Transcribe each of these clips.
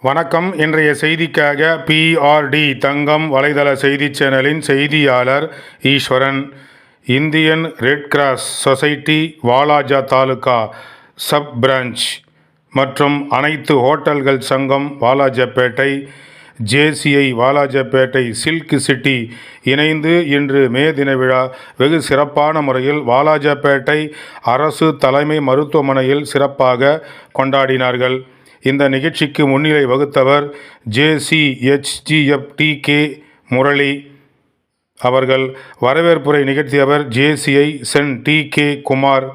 வணக்கம். இன்றைய செய்திக்காக PRD தங்கம் வலைதள செய்தி சேனலின் செய்தியாளர் Eswaran. Indian Red Cross Society Walajah taluka sub branch மற்றும் அனைத்து ஹோட்டல்கள் சங்கம் Walajapet, JCI Walajapet, silk city இணைந்து இன்று மே தின விழா வெகு சிறப்பான முறையில் வாலாஜாப்பேட்டை அரசு தலைமை மருத்துவமனையில் சிறப்பாக கொண்டாடினார்கள். இந்த நிகழ்ச்சிக்கு முன்னிலை வகுத்தவர் JCHGF TK முரளி அவர்கள். வரவேற்புரை நிகழ்த்தியவர் JCI சென் TK Kumar.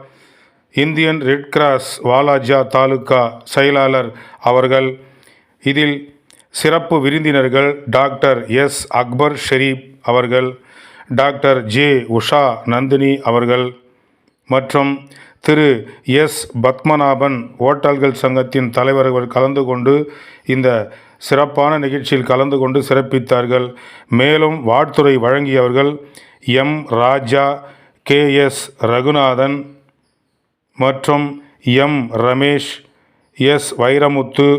Indian Red Cross Walajah taluka செயலாளர் அவர்கள். இதில் சிறப்பு விருந்தினர்கள் டாக்டர் S அக்பர் ஷெரீப் அவர்கள், டாக்டர் J உஷா நந்தினி அவர்கள் மற்றும் திரு S பத்மநாபன் ஹோட்டல்கள் சங்கத்தின் தலைவர்கள் கலந்து கொண்டு இந்த சிறப்பான நிகழ்ச்சியில் கலந்து கொண்டு சிறப்பித்தார்கள். மேலும் வாழ்த்துரை வழங்கியவர்கள் M ராஜா, KS ரகுநாதன் மற்றும் M Ramesh, S Vairamuthu,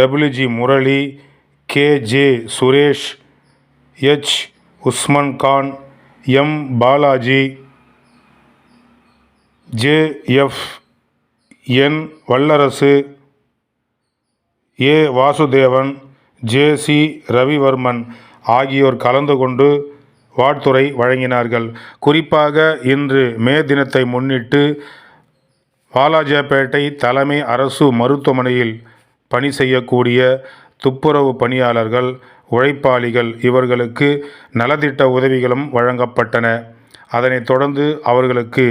WG Murali, KJ Suresh, H Usman Khan, M Balaji, JF N வல்லரசு, A வாசுதேவன், JC ரவிவர்மன் ஆகியோர் கலந்து கொண்டு வாழ்த்துரை வழங்கினார்கள். குறிப்பாக இன்று மே தினத்தை முன்னிட்டு வாலாஜாப்பேட்டை தலைமை அரசு மருத்துவமனையில் பணி செய்யக்கூடிய துப்புரவு பணியாளர்கள், உழைப்பாளிகள் இவர்களுக்கு நலத்திட்ட உதவிகளும் வழங்கப்பட்டன. அதனைத் தொடர்ந்து அவர்களுக்கு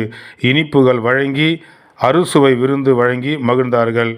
இனிப்புகள் வழங்கி அறுசுவை விருந்து வழங்கி மகிழ்ந்தார்கள்.